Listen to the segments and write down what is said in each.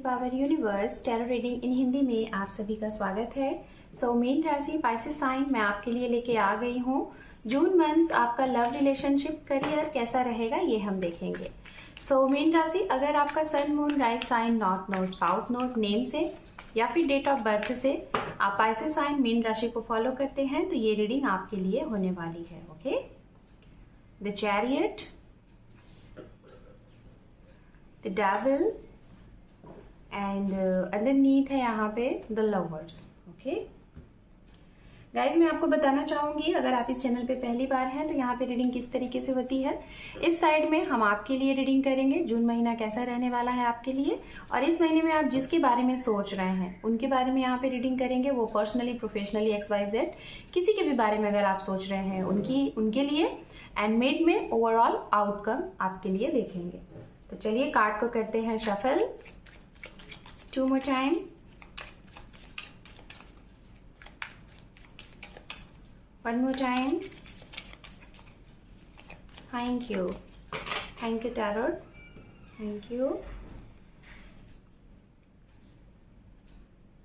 Power universe tarot reading in Hindi में आप सभी का स्वागत है। मीन राशि पाइसेस साइन मैं आपके लिए लेके आ गई हूँ। जून मंथ आपका लव रिलेशनशिप करियर कैसा रहेगा ये हम देखेंगे। मीन राशि, अगर आपका sun moon rise sign north node south node name से या फिर डेट ऑफ बर्थ से आप पाइसेस साइन मीन राशि को फॉलो करते हैं तो ये रीडिंग आपके लिए होने वाली है। Okay, the chariot, the devil and underneath है यहाँ पे द लवर्स। ओके गाइज, मैं आपको बताना चाहूंगी, अगर आप इस चैनल पे पहली बार हैं तो यहाँ पे रीडिंग किस तरीके से होती है। इस साइड में हम आपके लिए रीडिंग करेंगे जून महीना कैसा रहने वाला है आपके लिए, और इस महीने में आप जिसके बारे में सोच रहे हैं उनके बारे में यहाँ पे रीडिंग करेंगे। वो पर्सनली, प्रोफेशनली, XYZ किसी के भी बारे में अगर आप सोच रहे हैं उनके लिए, एंड मिड में ओवरऑल आउटकम आपके लिए देखेंगे। तो चलिए कार्ड को करते हैं shuffle 2 more time। One more time। Thank you Tarot, thank you।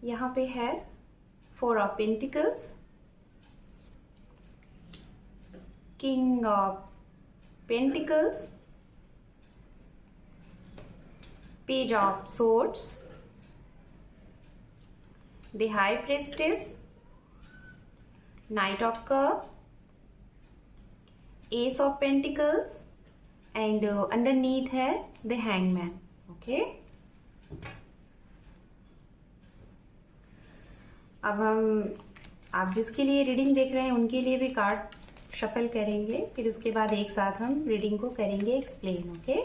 यहाँ पे है 4 of Pentacles, King of Pentacles, Page of Swords, the High Priestess, Knight of Cups, Ace of Pentacles and underneath है the Hangman। Okay, अब हम आप जिसके लिए reading देख रहे हैं उनके लिए भी कार्ड शफल करेंगे, फिर उसके बाद एक साथ हम रीडिंग को करेंगे explain. Okay,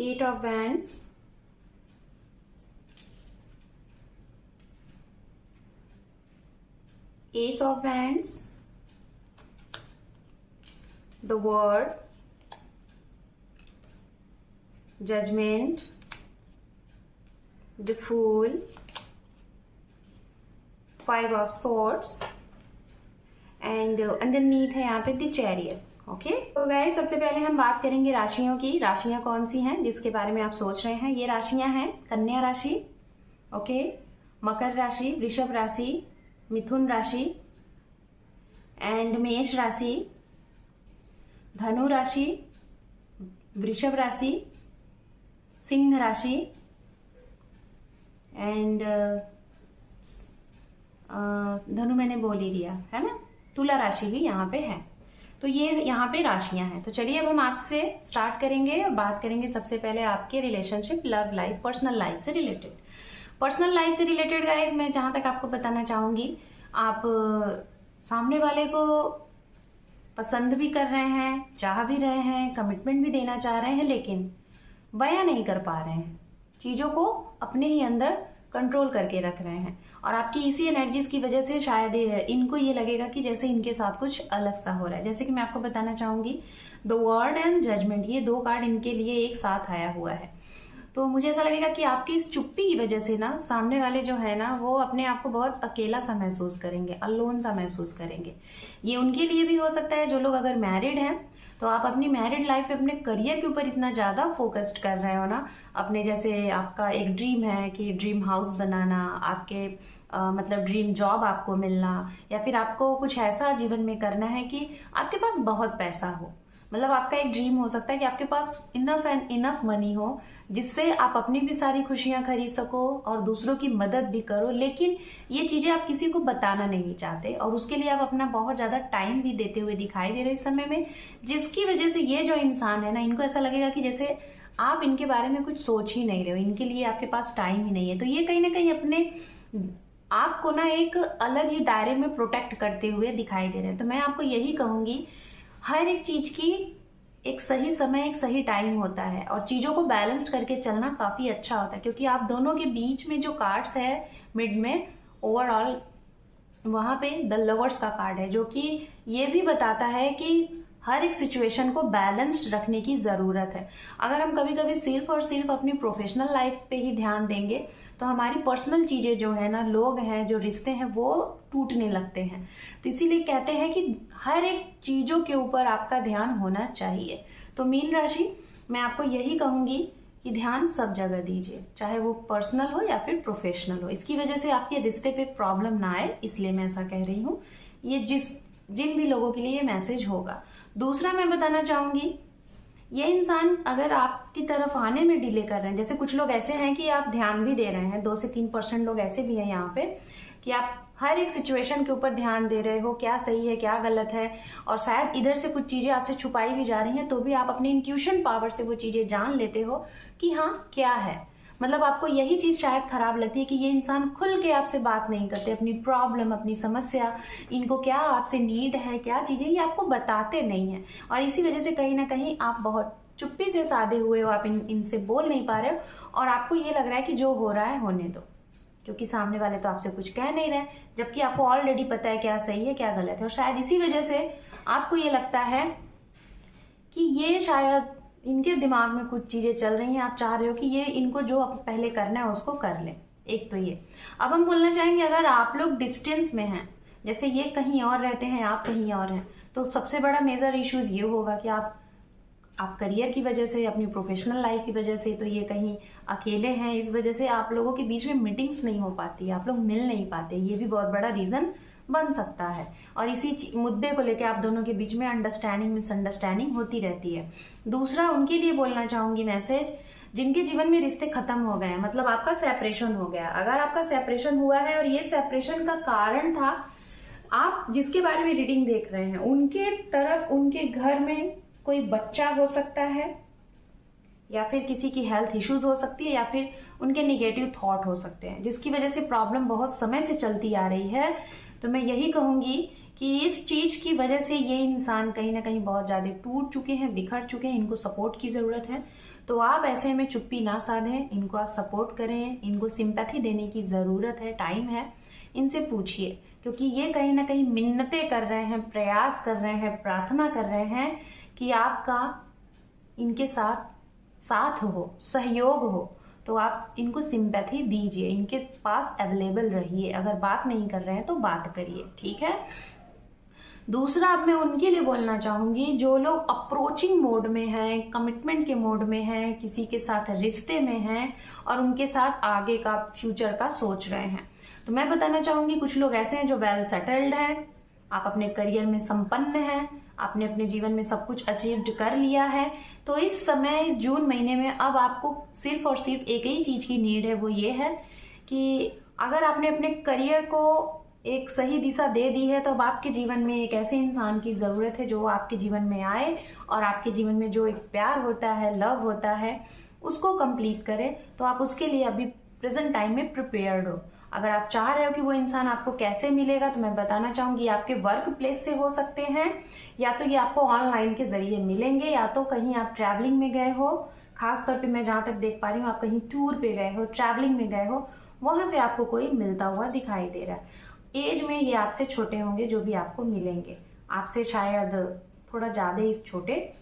Eight of Wands, Ace of Wands, the World, Judgment, the Fool, 5 of Swords and underneath है यहाँ पे the Chariot। ओके तो गाइस, सबसे पहले हम बात करेंगे राशियों की। राशियां कौन सी हैं जिसके बारे में आप सोच रहे हैं। ये राशियां हैं कन्या राशि, ओके, मकर राशि, वृषभ राशि, मिथुन राशि एंड मेष राशि, धनु राशि, वृषभ राशि, सिंह राशि एंड धनु मैंने बोल ही दिया है ना, तुला राशि भी यहाँ पे है। तो ये यहाँ पे राशियां हैं। तो चलिए अब हम आपसे स्टार्ट करेंगे और बात करेंगे सबसे पहले आपके relationship, love life, personal life से रिलेटेड। पर्सनल लाइफ से रिलेटेड गाइस, मैं जहां तक आपको बताना चाहूंगी, आप सामने वाले को पसंद भी कर रहे हैं, चाह भी रहे हैं, कमिटमेंट भी देना चाह रहे हैं, लेकिन बयां नहीं कर पा रहे हैं, चीजों को अपने ही अंदर कंट्रोल करके रख रहे हैं, और आपकी इसी एनर्जीज की वजह से शायद इनको ये लगेगा कि जैसे इनके साथ कुछ अलग सा हो रहा है। जैसे कि मैं आपको बताना चाहूंगी, द वर्ल्ड एंड जजमेंट, ये 2 कार्ड इनके लिए एक साथ आया हुआ है। तो मुझे ऐसा लगेगा कि आपकी इस चुप्पी की वजह से ना सामने वाले जो है ना वो अपने आप को बहुत अकेला सा महसूस करेंगे, अलोन सा महसूस करेंगे। ये उनके लिए भी हो सकता है जो लोग अगर मैरिड हैं तो आप अपनी मैरिड लाइफ में अपने करियर के ऊपर इतना ज्यादा फोकस्ड कर रहे हो ना, अपने जैसे आपका एक ड्रीम है कि ड्रीम हाउस बनाना, आपके मतलब ड्रीम जॉब आपको मिलना, या फिर आपको कुछ ऐसा जीवन में करना है कि आपके पास बहुत पैसा हो। मतलब आपका एक ड्रीम हो सकता है कि आपके पास इनफ एंड इनफ मनी हो जिससे आप अपनी भी सारी खुशियां खरीद सको और दूसरों की मदद भी करो, लेकिन ये चीजें आप किसी को बताना नहीं चाहते और उसके लिए आप अपना बहुत ज्यादा टाइम भी देते हुए दिखाई दे रहे हो इस समय में, जिसकी वजह से ये जो इंसान है ना, इनको ऐसा लगेगा कि जैसे आप इनके बारे में कुछ सोच ही नहीं रहे हो, इनके लिए आपके पास टाइम ही नहीं है। तो ये कहीं ना कहीं अपने आपको ना एक अलग ही दायरे में प्रोटेक्ट करते हुए दिखाई दे रहे हैं। तो मैं आपको यही कहूंगी, हर एक चीज की एक सही समय, एक सही टाइम होता है, और चीजों को बैलेंस्ड करके चलना काफी अच्छा होता है, क्योंकि आप दोनों के बीच में जो कार्ड्स है मिड में, ओवरऑल वहां पे द लवर्स का कार्ड है, जो कि ये भी बताता है कि हर एक सिचुएशन को बैलेंस्ड रखने की जरूरत है। अगर हम कभी कभी सिर्फ और सिर्फ अपनी प्रोफेशनल लाइफ पे ही ध्यान देंगे तो हमारी पर्सनल चीजें जो है ना, लोग हैं, जो रिश्ते हैं, वो टूटने लगते हैं। तो इसीलिए कहते हैं कि हर एक चीजों के ऊपर आपका ध्यान होना चाहिए। तो मीन राशि, मैं आपको यही कहूंगी कि ध्यान सब जगह दीजिए, चाहे वो पर्सनल हो या फिर प्रोफेशनल हो। इसकी वजह से आपके रिश्ते पे प्रॉब्लम ना आए, इसलिए मैं ऐसा कह रही हूँ। ये जिन भी लोगों के लिए ये मैसेज होगा। दूसरा मैं बताना चाहूंगी, ये इंसान अगर आपकी तरफ आने में डिले कर रहे हैं, जैसे कुछ लोग ऐसे हैं कि आप ध्यान भी दे रहे हैं, 2 से 3% लोग ऐसे भी हैं यहाँ पे कि आप हर एक सिचुएशन के ऊपर ध्यान दे रहे हो, क्या सही है क्या गलत है, और शायद इधर से कुछ चीजें आपसे छुपाई भी जा रही हैं, तो भी आप अपनी इंट्यूशन पावर से वो चीजें जान लेते हो कि हाँ क्या है। मतलब आपको यही चीज शायद खराब लगती है कि ये इंसान खुल के आपसे बात नहीं करते, अपनी प्रॉब्लम, अपनी समस्या, इनको क्या आपसे नीड है, क्या चीजें, ये आपको बताते नहीं है। और इसी वजह से कहीं ना कहीं आप बहुत चुप्पी से साधे हुए हो, आप इनसे बोल नहीं पा रहे हो, और आपको ये लग रहा है कि जो हो रहा है होने दो, क्योंकि सामने वाले तो आपसे कुछ कह नहीं रहे, जबकि आपको ऑलरेडी पता है क्या सही है क्या गलत है। और शायद इसी वजह से आपको ये लगता है कि ये शायद इनके दिमाग में कुछ चीजें चल रही हैं, आप चाह रहे हो कि ये इनको जो पहले करना है उसको कर ले। एक तो ये। अब हम बोलना चाहेंगे, अगर आप लोग डिस्टेंस में हैं, जैसे ये कहीं और रहते हैं, आप कहीं और हैं, तो सबसे बड़ा मेजर इश्यूज ये होगा कि आप करियर की वजह से, अपनी प्रोफेशनल लाइफ की वजह से तो ये कहीं अकेले हैं, इस वजह से आप लोगों के बीच में मीटिंग्स नहीं हो पाती, आप लोग मिल नहीं पाते, ये भी बहुत बड़ा रीजन बन सकता है। और इसी मुद्दे को लेकर आप दोनों के बीच में अंडरस्टैंडिंग मिसअंडरस्टैंडिंग होती रहती है। दूसरा, उनके लिए बोलना चाहूंगी मैसेज, जिनके जीवन में रिश्ते खत्म हो गए हैं, मतलब आपका सेपरेशन हो गया। अगर आपका सेपरेशन हुआ है और ये सेपरेशन का कारण था, आप जिसके बारे में रीडिंग देख रहे हैं, उनके तरफ, उनके घर में कोई बच्चा हो सकता है, या फिर किसी की हेल्थ इश्यूज हो सकती है, या फिर उनके निगेटिव थॉट हो सकते हैं, जिसकी वजह से प्रॉब्लम बहुत समय से चलती आ रही है। तो मैं यही कहूंगी कि इस चीज की वजह से ये इंसान कहीं ना कहीं बहुत ज्यादा टूट चुके हैं, बिखर चुके हैं, इनको सपोर्ट की जरूरत है। तो आप ऐसे में चुप्पी ना साधें, इनको आप सपोर्ट करें, इनको सिंपैथी देने की जरूरत है, टाइम है, इनसे पूछिए, क्योंकि ये कहीं ना कहीं मिन्नतें कर रहे हैं, प्रयास कर रहे हैं, प्रार्थना कर रहे हैं कि आपका इनके साथ हो, सहयोग हो। तो आप इनको सिंपैथी दीजिए, इनके पास अवेलेबल रहिए, अगर बात नहीं कर रहे हैं तो बात करिए, ठीक है। दूसरा, अब मैं उनके लिए बोलना चाहूंगी जो लोग अप्रोचिंग मोड में हैं, कमिटमेंट के मोड में हैं, किसी के साथ रिश्ते में हैं और उनके साथ आगे का, फ्यूचर का सोच रहे हैं। तो मैं बताना चाहूंगी, कुछ लोग ऐसे हैं जो वेल सेटल्ड हैं, आप अपने करियर में संपन्न हैं, आपने अपने जीवन में सब कुछ अचीव्ड कर लिया है। तो इस समय, इस जून महीने में अब आपको सिर्फ और सिर्फ एक ही चीज की नीड है, वो ये है कि अगर आपने अपने करियर को एक सही दिशा दे दी है, तो अब आपके जीवन में एक ऐसे इंसान की जरूरत है जो आपके जीवन में आए और आपके जीवन में जो एक प्यार होता है, लव होता है, उसको कंप्लीट करे। तो आप उसके लिए अभी प्रेजेंट टाइम में प्रिपेयर्ड हो। अगर आप चाह रहे हो कि वो इंसान आपको कैसे मिलेगा, तो मैं बताना चाहूंगी आपके वर्क प्लेस से हो सकते हैं, या तो ये आपको ऑनलाइन के जरिए मिलेंगे, या तो कहीं आप ट्रैवलिंग में गए हो, खासतौर पे मैं जहां तक देख पा रही हूँ, आप कहीं टूर पे गए हो, ट्रैवलिंग में गए हो, वहां से आपको कोई मिलता हुआ दिखाई दे रहा है। एज में ये आपसे छोटे होंगे जो भी आपको मिलेंगे, आपसे शायद थोड़ा ज्यादा ही छोटे,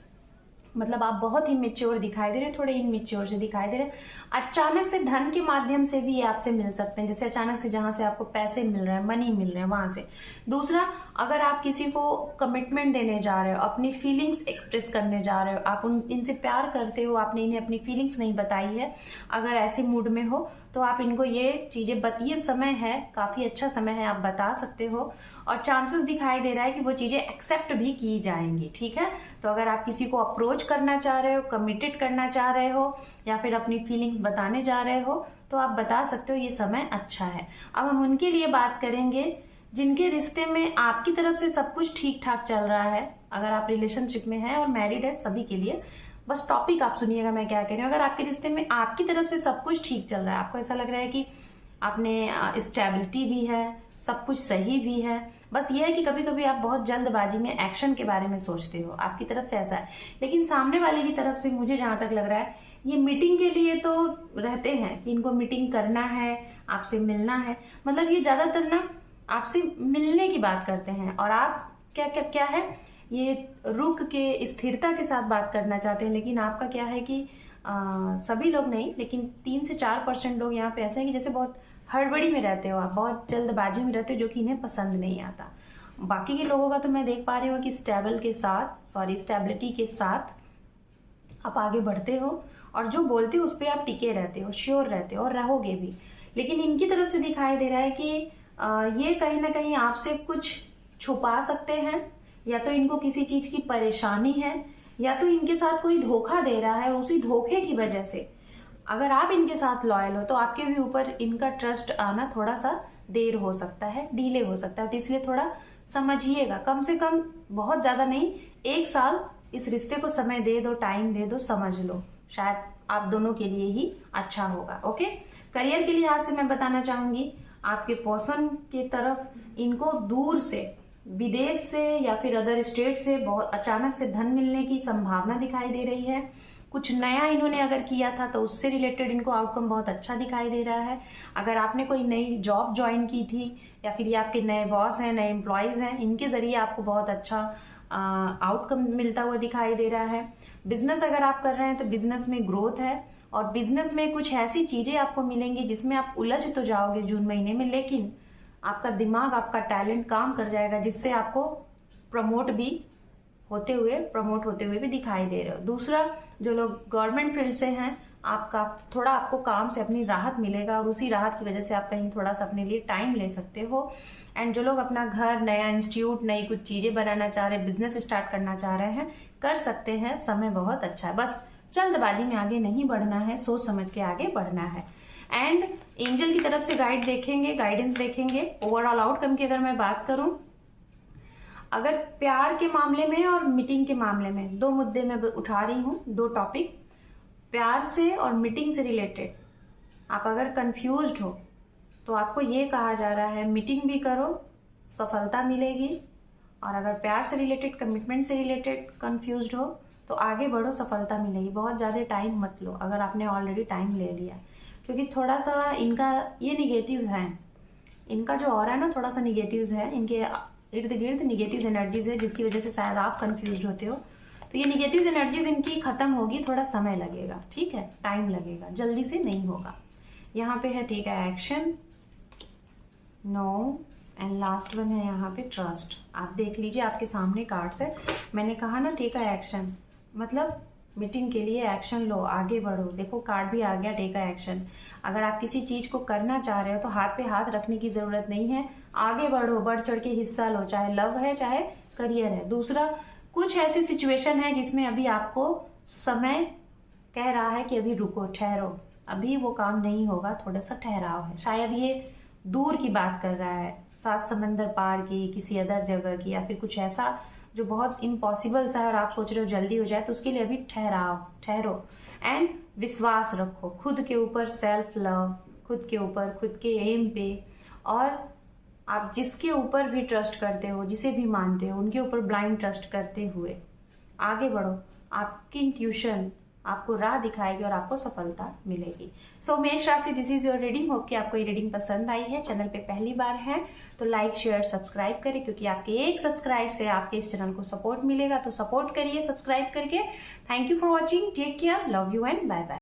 मतलब आप बहुत ही मेच्योर दिखाई दे रहे, थोड़े इनमेच्योर से दिखाई दे रहे। अचानक से धन के माध्यम से भी ये आपसे मिल सकते हैं, जैसे अचानक से जहां से आपको पैसे मिल रहे हैं, मनी मिल रहे हैं, वहां से। दूसरा, अगर आप किसी को कमिटमेंट देने जा रहे हो, अपनी फीलिंग्स एक्सप्रेस करने जा रहे हो, आप इनसे प्यार करते हो, आपने इन्हें अपनी फीलिंग्स नहीं बताई है, अगर ऐसे मूड में हो, तो आप इनको ये चीजें ये समय है, काफी अच्छा समय है, आप बता सकते हो, और चांसेस दिखाई दे रहा है कि वो चीजें एक्सेप्ट भी की जाएंगी, ठीक है। तो अगर आप किसी को अप्रोच करना चाह रहे हो, कमिटेड करना चाह रहे हो, या फिर अपनी फीलिंग्स बताने जा रहे हो, तो आप बता सकते हो, ये समय अच्छा है। अब हम उनके लिए बात करेंगे जिनके रिश्ते में आपकी तरफ से सब कुछ ठीक ठाक चल रहा है। अगर आप रिलेशनशिप में हैं और मैरिड है, सभी के लिए बस टॉपिक आप सुनिएगा मैं क्या कह रही हूँ। अगर आपके रिश्ते में आपकी तरफ से सब कुछ ठीक चल रहा है, आपको ऐसा लग रहा है कि आपने स्टेबिलिटी भी है, सब कुछ सही भी है, बस ये है कि कभी कभी आप बहुत जल्दबाजी में एक्शन के बारे में सोचते हो, आपकी तरफ से ऐसा है। लेकिन सामने वाले की तरफ से मुझे जहां तक लग रहा है, ये मीटिंग के लिए तो रहते हैं कि इनको मीटिंग करना है, आपसे मिलना है, मतलब ये ज्यादातर ना आपसे मिलने की बात करते हैं। और आप क्या क्या क्या है ये रुक के स्थिरता के साथ बात करना चाहते हैं, लेकिन आपका क्या है कि सभी लोग नहीं, लेकिन 3 से 4% लोग यहाँ पे ऐसे हैं कि जैसे बहुत हड़बड़ी में रहते हो आप, बहुत जल्दबाजी में रहते हो, जो कि इन्हें पसंद नहीं आता। बाकी के लोगों का तो मैं देख पा रही हूँ कि स्टेबिलिटी के साथ आप आगे बढ़ते हो और जो बोलते हो उस पर आप टिके रहते हो, श्योर रहते हो और रहोगे भी। लेकिन इनकी तरफ से दिखाई दे रहा है कि ये कहीं ना कहीं आपसे कुछ छुपा सकते हैं, या तो इनको किसी चीज की परेशानी है, या तो इनके साथ कोई धोखा दे रहा है। उसी धोखे की वजह से अगर आप इनके साथ लॉयल हो तो आपके भी ऊपर इनका ट्रस्ट आना थोड़ा सा देर हो सकता है, डिले हो सकता है। तो इसलिए थोड़ा समझिएगा, कम से कम बहुत ज्यादा नहीं, 1 साल इस रिश्ते को समय दे दो, टाइम दे दो, समझ लो, शायद आप दोनों के लिए ही अच्छा होगा। ओके, करियर के लिहाज से मैं बताना चाहूंगी आपके पर्सन की तरफ इनको दूर से, विदेश से या फिर अदर स्टेट से बहुत अचानक से धन मिलने की संभावना दिखाई दे रही है। कुछ नया इन्होंने अगर किया था तो उससे रिलेटेड इनको आउटकम बहुत अच्छा दिखाई दे रहा है। अगर आपने कोई नई जॉब ज्वाइन की थी या फिर ये आपके नए बॉस हैं, नए एम्प्लॉयज हैं, इनके जरिए आपको बहुत अच्छा आउटकम मिलता हुआ दिखाई दे रहा है। बिजनेस अगर आप कर रहे हैं तो बिजनेस में ग्रोथ है और बिजनेस में कुछ ऐसी चीजें आपको मिलेंगी जिसमें आप उलझ तो जाओगे जून महीने में, लेकिन आपका दिमाग, आपका टैलेंट काम कर जाएगा, जिससे आपको प्रमोट होते हुए भी दिखाई दे रहे हो। दूसरा, जो लोग गवर्नमेंट फील्ड से हैं, आपको काम से अपनी राहत मिलेगा और उसी राहत की वजह से आप कहीं थोड़ा सा अपने लिए टाइम ले सकते हो। एंड जो लोग अपना घर, नया इंस्टीट्यूट, नई कुछ चीजें बनाना चाह रहे हैं, बिजनेस स्टार्ट करना चाह रहे हैं, कर सकते हैं। समय बहुत अच्छा है, बस जल्दबाजी में आगे नहीं बढ़ना है, सोच समझ के आगे बढ़ना है। एंड एंजल की तरफ से गाइडेंस देखेंगे। ओवरऑल आउटकम की अगर मैं बात करूं, अगर प्यार के मामले में और मीटिंग के मामले में 2 मुद्दे मैं उठा रही हूं, 2 टॉपिक, प्यार से और मीटिंग से रिलेटेड। आप अगर कंफ्यूज्ड हो तो आपको ये कहा जा रहा है मीटिंग भी करो, सफलता मिलेगी। और अगर प्यार से रिलेटेड, कमिटमेंट से रिलेटेड कंफ्यूज्ड हो तो आगे बढ़ो, सफलता मिलेगी। बहुत ज्यादा टाइम मत लो अगर आपने ऑलरेडी टाइम ले लिया, क्योंकि थोड़ा सा इनका ये निगेटिव है, इनका जो ऑरा है ना थोड़ा सा निगेटिव है, इनके इर्द गिर्द निगेटिव एनर्जीज है, जिसकी वजह से शायद आप कंफ्यूज होते हो। तो ये निगेटिव एनर्जीज इनकी खत्म होगी, थोड़ा समय लगेगा, ठीक है, टाइम लगेगा, जल्दी से नहीं होगा। यहाँ पे है take action, no, and last one है यहाँ पे ट्रस्ट। आप देख लीजिए, आपके सामने कार्ड्स है। मैंने कहा ना टेक एक्शन, मतलब मीटिंग के लिए एक्शन लो, आगे बढ़ो। देखो कार्ड भी आ गया, टेक एक्शन। अगर आप किसी चीज को करना चाह रहे हो तो हाथ पे हाथ रखने की जरूरत नहीं है, आगे बढ़ो, बढ़ चढ़ के हिस्सा लो, चाहे लव है चाहे करियर है। दूसरा, कुछ ऐसी सिचुएशन है जिसमें अभी आपको समय कह रहा है कि अभी रुको, ठहरो, अभी वो काम नहीं होगा, थोड़ा सा ठहराव है। शायद ये दूर की बात कर रहा है, 7 समंदर पार की, किसी अदर जगह की, या फिर कुछ ऐसा जो बहुत इम्पॉसिबल सा है और आप सोच रहे हो जल्दी हो जाए, तो उसके लिए अभी ठहरो एंड विश्वास रखो खुद के ऊपर, सेल्फ लव, खुद के ऊपर, खुद के एम पे, और आप जिसके ऊपर भी ट्रस्ट करते हो, जिसे भी मानते हो, उनके ऊपर ब्लाइंड ट्रस्ट करते हुए आगे बढ़ो। आपकी इंट्यूशन आपको राह दिखाएगी और आपको सफलता मिलेगी। सो मेष राशि, this is your reading. Hope कि आपको ये रीडिंग पसंद आई है। चैनल पे पहली बार है तो लाइक, शेयर, सब्सक्राइब करें, क्योंकि आपके एक सब्सक्राइब से आपके इस चैनल को सपोर्ट मिलेगा। तो सपोर्ट करिए सब्सक्राइब करके। Thank you for watching, take care, love you and bye bye.